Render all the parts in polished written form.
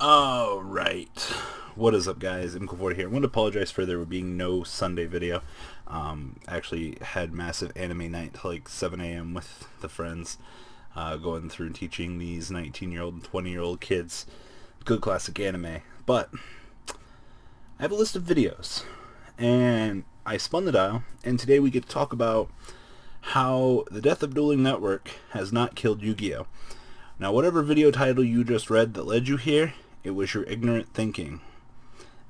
Alright. What is up, guys? MCool4 here. I want to apologize for there being no Sunday video. Actually had massive anime night till like 7 a.m. with the friends, going through and teaching these 19-year-old and 20-year-old kids good classic anime. But I have a list of videos, and I spun the dial, and today we get to talk about how the death of Dueling Network has not killed Yugioh. Now, whatever video title you just read that led you here, it was your ignorant thinking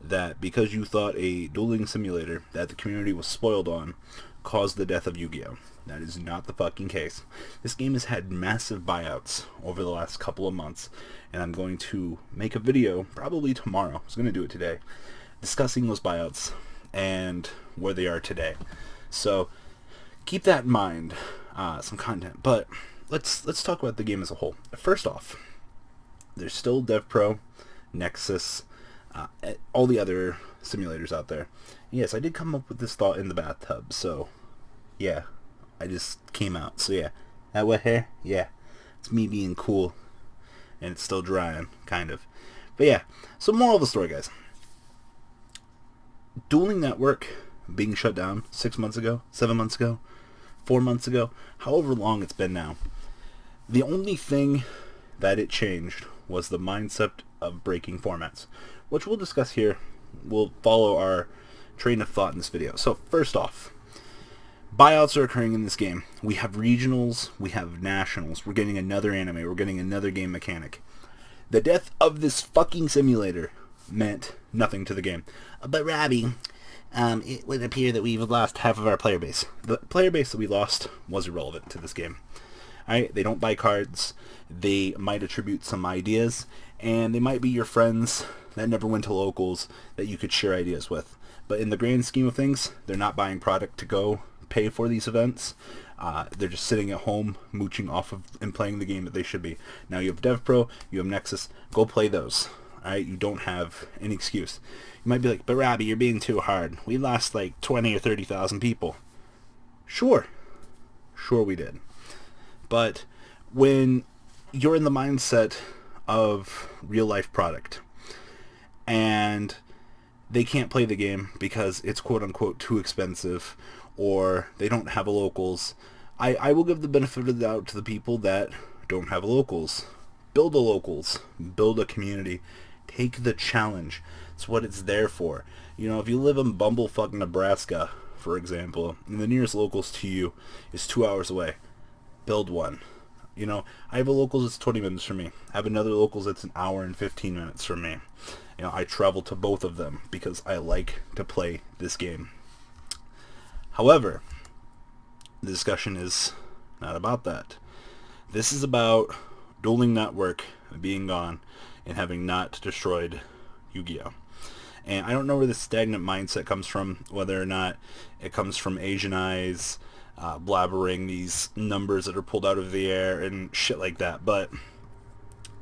that because you thought a dueling simulator that the community was spoiled on caused the death of Yugioh. That is not the fucking case. This game has had massive buyouts over the last couple of months, and I'm going to make a video, probably tomorrow, I was going to do it today, discussing those buyouts and where they are today. So, keep that in mind, some content, but let's talk about the game as a whole. First off, there's still DevPro, Nexus, all the other simulators out there. And yes, I did come up with this thought in the bathtub, so yeah, I just came out. So yeah, that wet hair, yeah, it's me being cool, and it's still drying, kind of. But yeah, so moral of the story, guys. Dueling Network being shut down 6 months ago, 7 months ago, 4 months ago, however long it's been now. The only thing that it changed was the mindset of breaking formats, which we'll discuss here. We'll follow our train of thought in this video. So first off, buyouts are occurring in this game. We have regionals, we have nationals, we're getting another anime, we're getting another game mechanic. The death of this fucking simulator meant nothing to the game. But Robbie, it would appear that we've lost half of our player base. The player base that we lost was irrelevant to this game. Alright, they don't buy cards, they might attribute some ideas, and they might be your friends that never went to locals that you could share ideas with. But in the grand scheme of things, they're not buying product to go pay for these events. They're just sitting at home, mooching off of and playing the game that they should be. Now you have DevPro, you have Nexus, go play those. Alright, you don't have any excuse. You might be like, but Robbie, you're being too hard. We lost like 20 or 30,000 people. Sure we did. But when you're in the mindset of real life product and they can't play the game because it's quote unquote too expensive or they don't have a locals, I will give the benefit of the doubt to the people that don't have locals. Build a locals, build a community, take the challenge. It's what it's there for. You know, if you live in bumblefuck Nebraska, for example, and the nearest locals to you is 2 hours away, build one. You know, I have a locals that's 20 minutes from me. I have another locals that's an hour and 15 minutes from me. You know, I travel to both of them because I like to play this game. However, the discussion is not about that. This is about Dueling Network being gone and having not destroyed Yugioh. And I don't know where this stagnant mindset comes from, whether or not it comes from Asian eyes, blabbering these numbers that are pulled out of the air and shit like that. But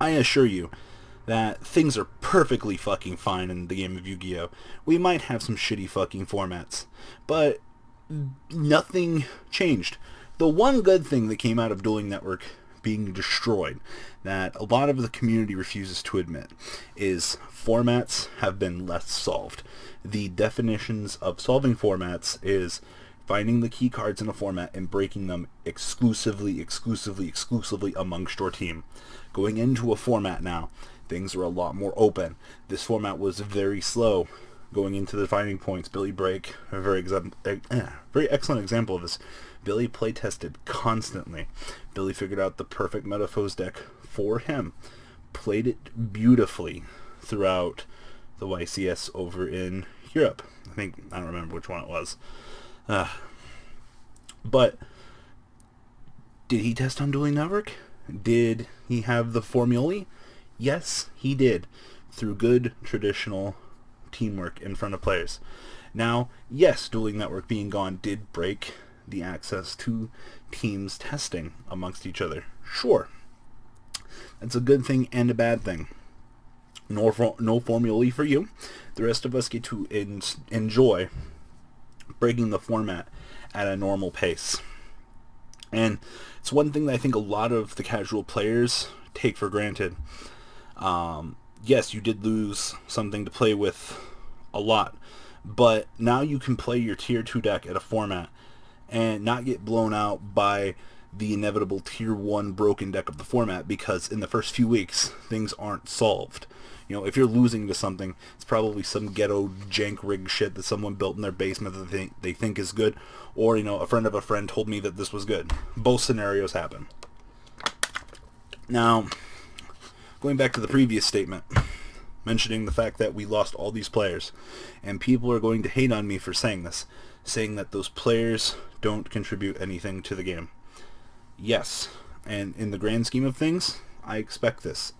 I assure you that things are perfectly fucking fine in the game of Yugioh. We might have some shitty fucking formats, but nothing changed. The one good thing that came out of Dueling Network being destroyed, that a lot of the community refuses to admit, is formats have been less solved. The definitions of solving formats is finding the key cards in a format and breaking them exclusively amongst your team. Going into a format now, things are a lot more open. This format was very slow going into the finding points. Billy Break, a very excellent example of this. Billy playtested constantly. Billy figured out the perfect Metaphos deck for him. Played it beautifully throughout the YCS over in Europe. I don't remember which one it was. But did he test on Dueling Network? Did he have the formulae? Yes, he did. Through good traditional teamwork in front of players. Now, yes, Dueling Network being gone did break the access to teams testing amongst each other. Sure. That's a good thing and a bad thing. No formulae for you. The rest of us get to enjoy breaking the format at a normal pace. And it's one thing that I think a lot of the casual players take for granted. yes, you did lose something to play with a lot, but now you can play your tier 2 deck at a format and not get blown out by the inevitable tier 1 broken deck of the format, because in the first few weeks things aren't solved. You know, if you're losing to something, it's probably some ghetto jank rig shit that someone built in their basement that they think is good, or, you know, a friend of a friend told me that this was good. Both scenarios happen. Now, going back to the previous statement, mentioning the fact that we lost all these players, and people are going to hate on me for saying this, saying that those players don't contribute anything to the game. Yes, and in the grand scheme of things, I expect this.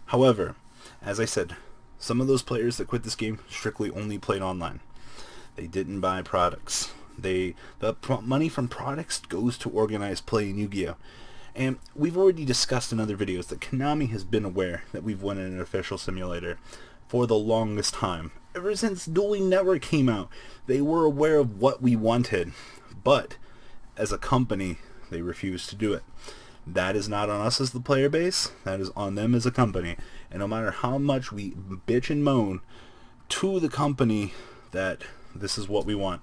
However, as I said, some of those players that quit this game strictly only played online. They didn't buy products. The money from products goes to organized play in Yu-Gi-Oh! And we've already discussed in other videos that Konami has been aware that we've won an official simulator for the longest time. Ever since Dueling Network came out, they were aware of what we wanted, but as a company, they refused to do it. That is not on us as the player base, that is on them as a company. And no matter how much we bitch and moan to the company that this is what we want,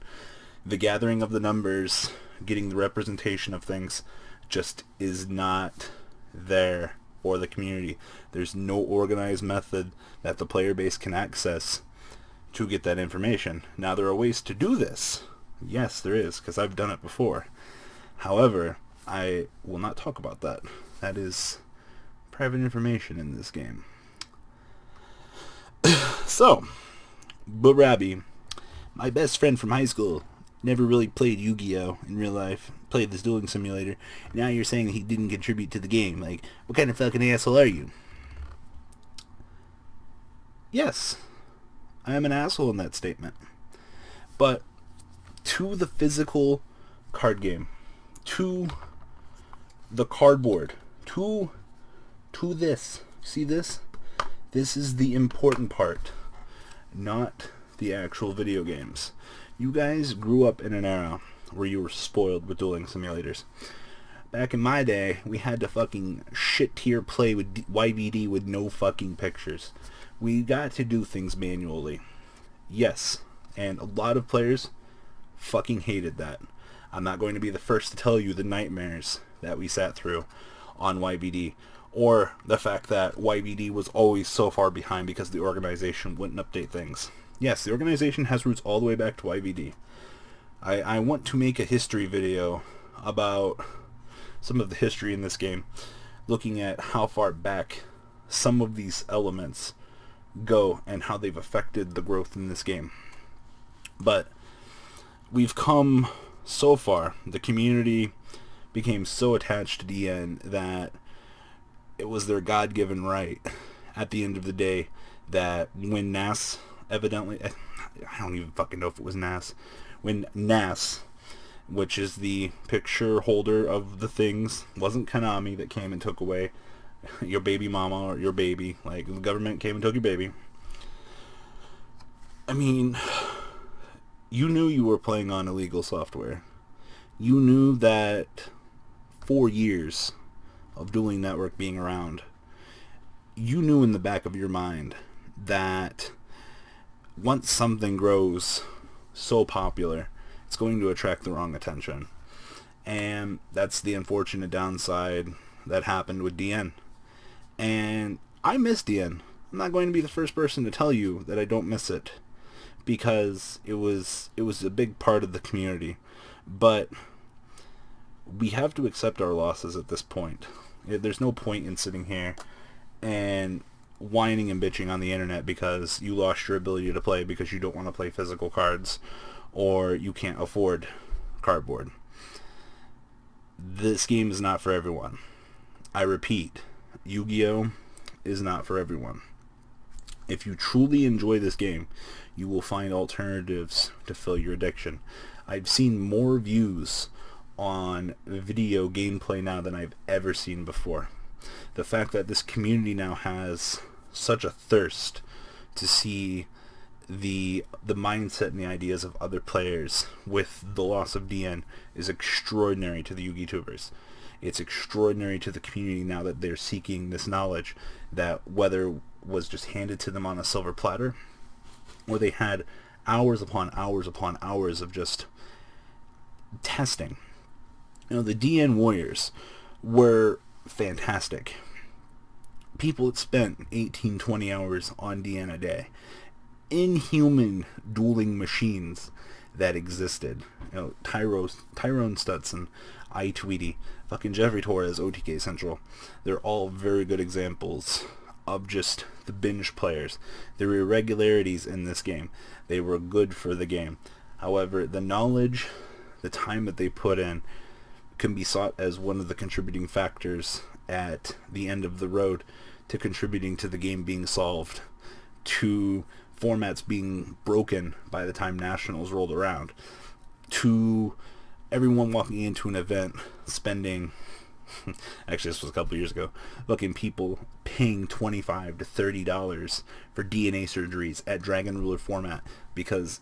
the gathering of the numbers, getting the representation of things, just is not there for the community. There's no organized method that the player base can access to get that information. Now, there are ways to do this. Yes, there is, because I've done it before. However, I will not talk about that. That is private information in this game. So, but Robbie, my best friend from high school, never really played Yu-Gi-Oh! In real life, played this dueling simulator. Now you're saying that he didn't contribute to the game. Like, what kind of fucking asshole are you? Yes, I am an asshole in that statement. But to the physical card game, to the cardboard, to this. See this? This is the important part, not the actual video games. You guys grew up in an era where you were spoiled with dueling simulators. Back in my day, we had to fucking shit tier play with YBD with no fucking pictures. We got to do things manually. Yes, and a lot of players fucking hated that. I'm not going to be the first to tell you the nightmares that we sat through on YBD, or the fact that YBD was always so far behind because the organization wouldn't update things. Yes, the organization has roots all the way back to YBD. I want to make a history video about some of the history in this game, looking at how far back some of these elements go and how they've affected the growth in this game. But we've come so far. The community became so attached to DN that it was their God-given right at the end of the day that when NAS evidently, I don't even fucking know if it was NAS, when NAS, which is the picture holder of the things, wasn't Konami that came and took away your baby mama or your baby, like the government came and took your baby. I mean, you knew you were playing on illegal software. You knew that 4 years of Dueling Network being around, you knew in the back of your mind that once something grows so popular, it's going to attract the wrong attention. And that's the unfortunate downside that happened with DN. And I miss DN. I'm not going to be the first person to tell you that I don't miss it, because it was a big part of the community. But we have to accept our losses at this point. There's no point in sitting here and whining and bitching on the internet because you lost your ability to play because you don't want to play physical cards or you can't afford cardboard. This game is not for everyone. I repeat, Yu-Gi-Oh! Is not for everyone. If you truly enjoy this game, you will find alternatives to fill your addiction. I've seen more views on video gameplay now than I've ever seen before. The fact that this community now has such a thirst to see the mindset and the ideas of other players with the loss of DN is extraordinary to the Yu-Gi tubers. It's extraordinary to the community now that they're seeking this knowledge, that whether was just handed to them on a silver platter, or they had hours upon hours upon hours of just testing. The DN Warriors were fantastic. People that spent 18, 20 hours on DN a day. Inhuman dueling machines that existed. Tyrone Stutson, iTweety, fucking Jeffrey Torres, OTK Central. They're all very good examples of just the binge players. There were irregularities in this game. They were good for the game. However, the knowledge, the time that they put in, can be sought as one of the contributing factors at the end of the road to contributing to the game being solved, to formats being broken by the time Nationals rolled around, to everyone walking into an event spending, actually this was a couple years ago, fucking people paying $25 to $30 for DNA surgeries at Dragon Ruler format because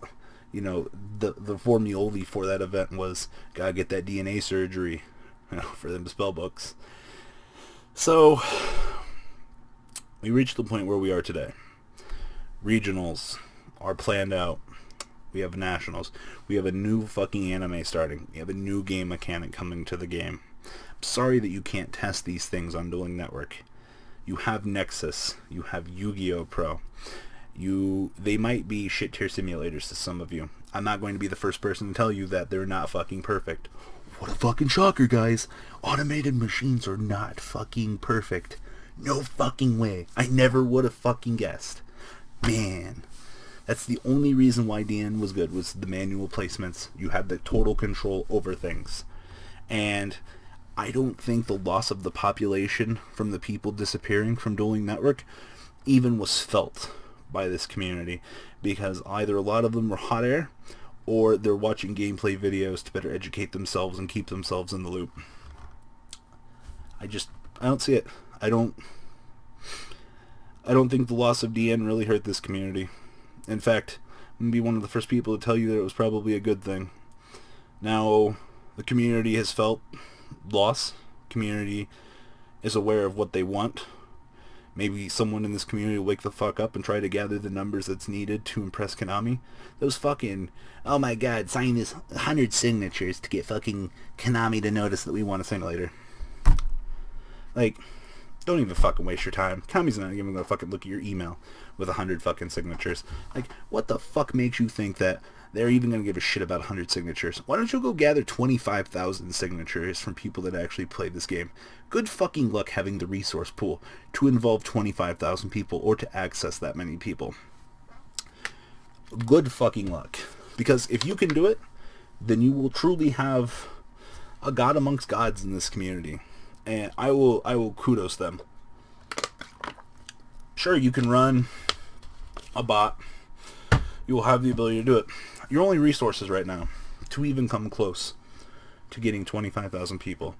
the formula for that event was gotta get that DNA surgery for them spell books. So we reached the point where we are today. Regionals are planned out. We have nationals. We have a new fucking anime starting. We have a new game mechanic coming to the game. I'm sorry that you can't test these things on Dueling Network. You have Nexus. You have Yugioh Pro. They might be shit tier simulators to some of you. I'm not going to be the first person to tell you that they're not fucking perfect. What a fucking shocker, guys. Automated machines are not fucking perfect. No fucking way. I never would have fucking guessed. Man. That's the only reason why DN was good, was the manual placements. You had the total control over things. And I don't think the loss of the population from the people disappearing from Dueling Network even was felt by this community, because either a lot of them were hot air or they're watching gameplay videos to better educate themselves and keep themselves in the loop. I don't see it. I don't think the loss of DN really hurt this community. In fact, I'm going to be one of the first people to tell you that it was probably a good thing. Now, the community has felt loss. Community is aware of what they want. Maybe someone in this community will wake the fuck up and try to gather the numbers that's needed to impress Konami. Those fucking, oh my god, sign this 100 signatures to get fucking Konami to notice that we want a simulator. Like, don't even fucking waste your time. Konami's not even gonna fucking look at your email with 100 fucking signatures. Like, what the fuck makes you think that they're even gonna give a shit about 100 signatures? Why don't you go gather 25,000 signatures from people that actually played this game? Good fucking luck having the resource pool to involve 25,000 people or to access that many people. Good fucking luck. Because if you can do it, then you will truly have a god amongst gods in this community. And I will kudos them. Sure, you can run a bot. You will have the ability to do it. Your only resources right now to even come close to getting 25,000 people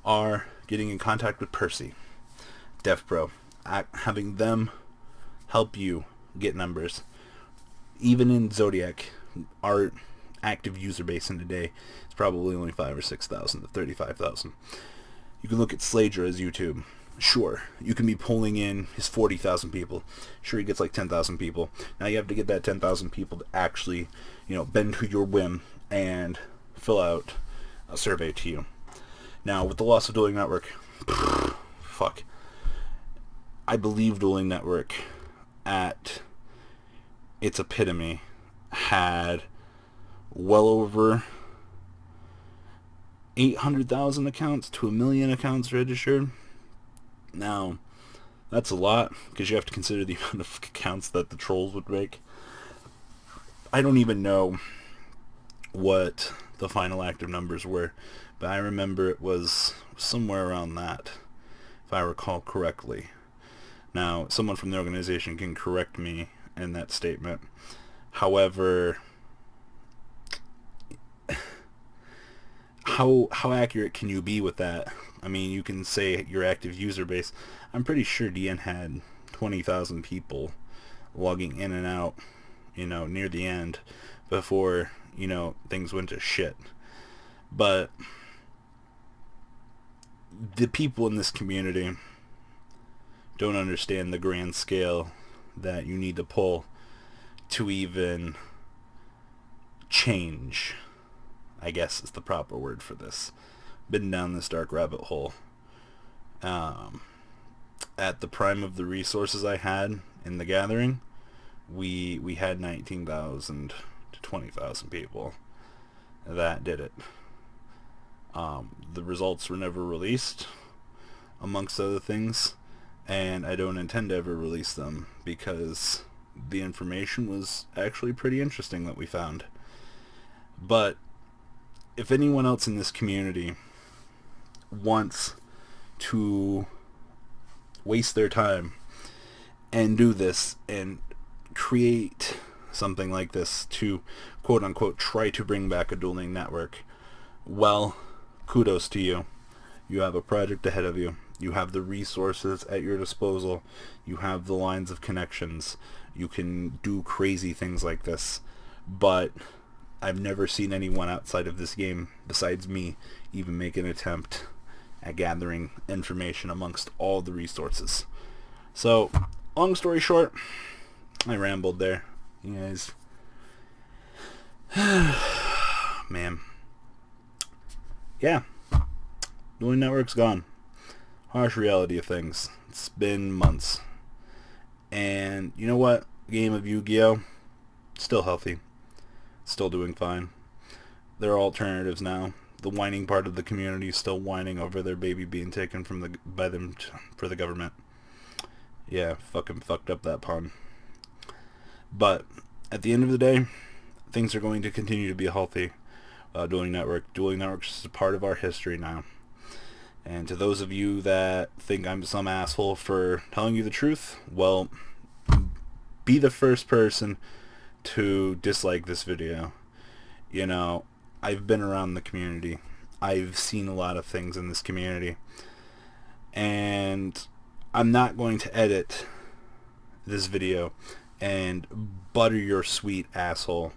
are getting in contact with Percy, DevPro, having them help you get numbers. Even in Zodiac, our active user base in today is probably only 5,000 or 6,000 to 35,000. You can look at Slager YouTube. Sure, you can be pulling in his 40,000 people. Sure, he gets like 10,000 people. Now you have to get that 10,000 people to actually, bend to your whim and fill out a survey to you. Now, with the loss of Dueling Network, fuck. I believe Dueling Network, at its epitome, had well over 800,000 accounts to 1 million accounts registered. Now, that's a lot, because you have to consider the amount of accounts that the trolls would make. I don't even know what the final active numbers were, but I remember it was somewhere around that, if I recall correctly. Now, someone from the organization can correct me in that statement. However, how accurate can you be with that? I mean, you can say your active user base. I'm pretty sure DN had 20,000 people logging in and out, near the end before, things went to shit. But the people in this community don't understand the grand scale that you need to pull to even change, I guess is the proper word for this. Been down this dark rabbit hole. At the prime of the resources I had in the gathering, we had 19,000 to 20,000 people that did it. The results were never released, amongst other things, and I don't intend to ever release them because the information was actually pretty interesting that we found. But if anyone else in this community wants to waste their time and do this and create something like this to quote unquote try to bring back a dueling network, well, kudos to you. You have a project ahead of you. You have the resources at your disposal. You have the lines of connections. You can do crazy things like this. But I've never seen anyone outside of this game, besides me, even make an attempt at gathering information amongst all the resources. So, long story short, I rambled there. You guys. Man. Yeah. Dueling Network's gone. Harsh reality of things. It's been months. And you know what? Game of Yu-Gi-Oh! Still healthy. Still doing fine. There are alternatives now. The whining part of the community is still whining over their baby being taken by them for the government. Yeah, fucking fucked up that pun. But at the end of the day, things are going to continue to be healthy. Dueling Network. Dueling Network is a part of our history now. And to those of you that think I'm some asshole for telling you the truth, well, be the first person to dislike this video. You know, I've been around the community. I've seen a lot of things in this community. And I'm not going to edit this video and butter your sweet asshole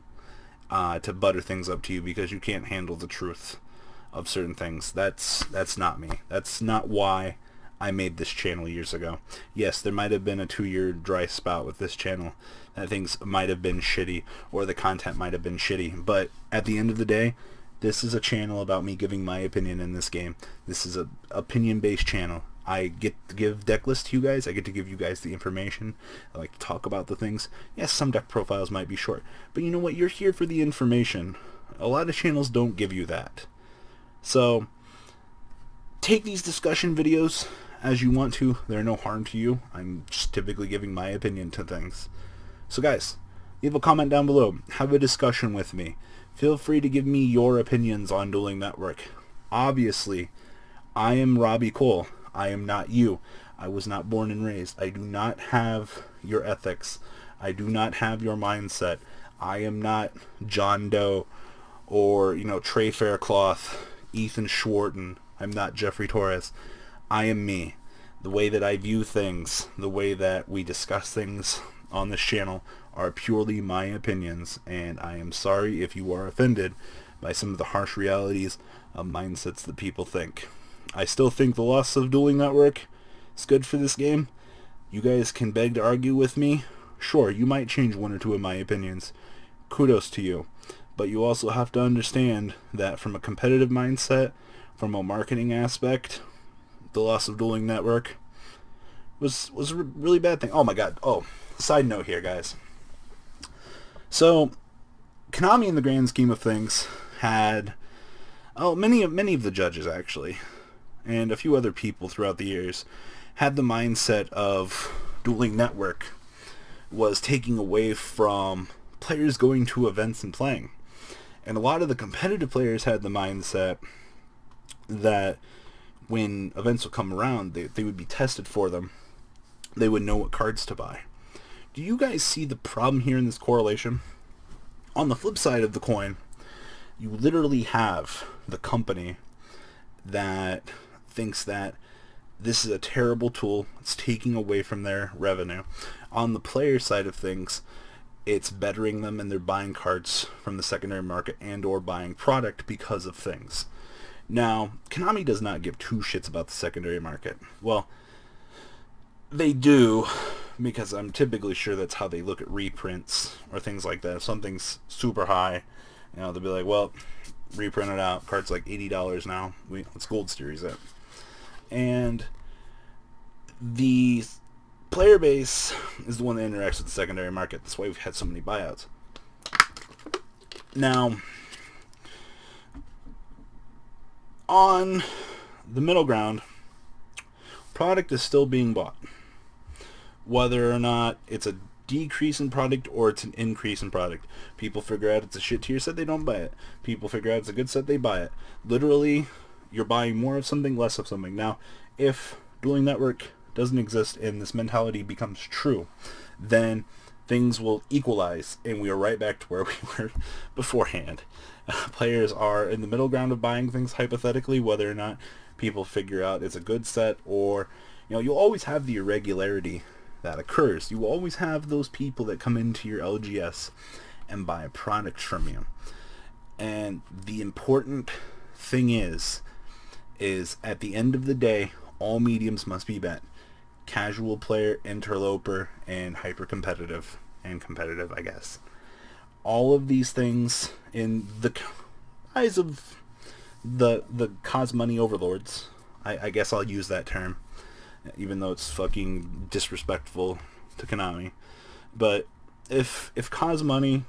to butter things up to you because you can't handle the truth of certain things. That's not me. That's not why I made this channel years ago. Yes, there might have been a 2-year dry spout with this channel. That things might have been shitty, or the content might have been shitty. But at the end of the day, this is a channel about me giving my opinion in this game. This is an opinion-based channel. I get to give deck lists to you guys. I get to give you guys the information. I like to talk about the things. Yes, some deck profiles might be short. But you know what? You're here for the information. A lot of channels don't give you that. So, take these discussion videos as you want to. They're no harm to you. I'm just typically giving my opinion to things. So guys, leave a comment down below. Have a discussion with me. Feel free to give me your opinions on Dueling Network. Obviously, I am Robbie-kohl. I am not you. I was not born and raised. I do not have your ethics. I do not have your mindset. I am not John Doe or, Trey Faircloth, Ethan Schwarten. I'm not Jeffrey Torres. I am me. The way that I view things, the way that we discuss things on this channel are purely my opinions, and I am sorry if you are offended by some of the harsh realities of mindsets that people think. I still think the loss of Dueling Network is good for this game. You guys can beg to argue with me. Sure, you might change one or two of my opinions. Kudos to you. But you also have to understand that from a competitive mindset, from a marketing aspect, the loss of Dueling Network was a really bad thing. Oh my god. Oh, side note here, guys. So, Konami, in the grand scheme of things, had many of the judges actually, and a few other people throughout the years, had the mindset of Dueling Network was taking away from players going to events and playing. And a lot of the competitive players had the mindset that when events would come around, they would be tested for them. They would know what cards to buy. Do you guys see the problem here in this correlation? On the flip side of the coin, you literally have the company that thinks that this is a terrible tool. It's taking away from their revenue. On the player side of things, it's bettering them and they're buying cards from the secondary market and or buying product because of things. Now, Konami does not give two shits about the secondary market. Well, They do, because I'm typically sure that's how they look at reprints or things like that. If something's super high, you know, they'll be like, well, reprint it out. Card's like $80 now. Let's Gold Series it. And the player base is the one that interacts with the secondary market. That's why we've had so many buyouts. Now, on the middle ground, product is still being bought. Whether or not it's a decrease in product or it's an increase in product. People figure out it's a shit tier set, they don't buy it. People figure out it's a good set, they buy it. Literally, you're buying more of something, less of something. Now, if Dueling Network doesn't exist and this mentality becomes true, then things will equalize and we are right back to where we were beforehand. Players are in the middle ground of buying things, hypothetically, whether or not people figure out it's a good set, or, you know, you'll always have the irregularity that occurs. You will always have those people that come into your LGS and buy a product from you. And the important thing is at the end of the day, all mediums must be bet. Casual player, interloper, and hyper competitive, and competitive, I guess. All of these things in the eyes of the cause money overlords, I guess I'll use that term, even though it's fucking disrespectful to Konami. But if cause money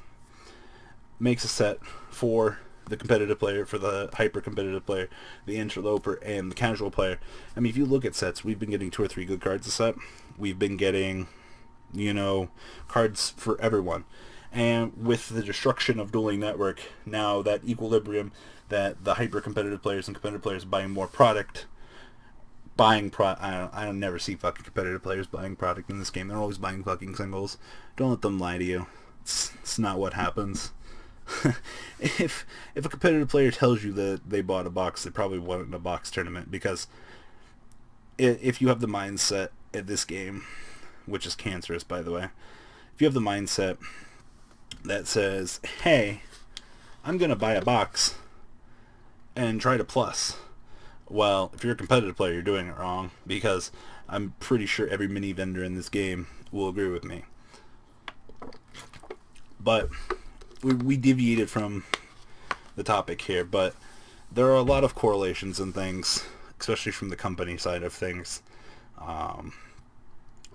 makes a set for the competitive player, for the hyper competitive player, the interloper, and the casual player, I mean, if you look at sets, we've been getting 2 or 3 good cards a set. We've been getting, you know, cards for everyone. And with the destruction of Dueling Network, now that equilibrium that the hyper competitive players and competitive players buying more product, I don't never see fucking competitive players buying product in this game. They're always buying fucking singles. Don't let them lie to you. It's not what happens. If a competitive player tells you that they bought a box, they probably won in a box tournament, because if you have the mindset at this game, which is cancerous, by the way, if you have the mindset that says, hey, I'm going to buy a box and try to plus, well, if you're a competitive player, you're doing it wrong, because I'm pretty sure every mini vendor in this game will agree with me. But we deviated from the topic here, but there are a lot of correlations and things, especially from the company side of things.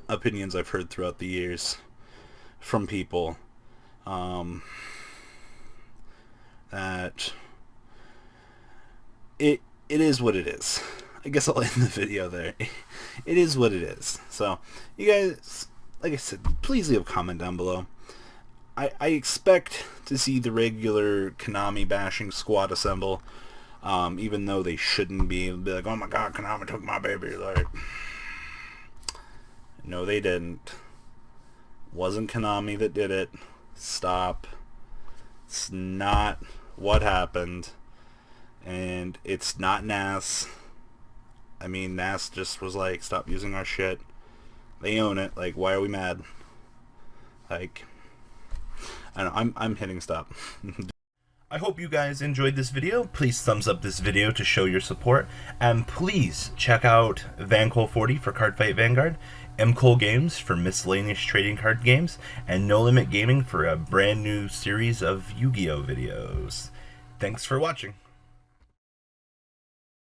Opinions I've heard throughout the years from people that it is what it is. I guess I'll end the video there. It is what it is. So, you guys, like I said, please leave a comment down below. I expect to see the regular Konami bashing squad assemble, even though they shouldn't be. It'll be like, oh my god, Konami took my baby. Like, no, they didn't. Wasn't Konami that did it. Stop. It's not what happened. And it's not NAS. I mean, NAS just was like, stop using our shit. They own it. Like, why are we mad? Like, I don't know, I'm hitting stop. I hope you guys enjoyed this video. Please thumbs up this video to show your support. And please check out Vanguard 40 for Cardfight Vanguard, mkohl Games for miscellaneous trading card games, and No Limit Gaming for a brand new series of Yu-Gi-Oh videos. Thanks for watching.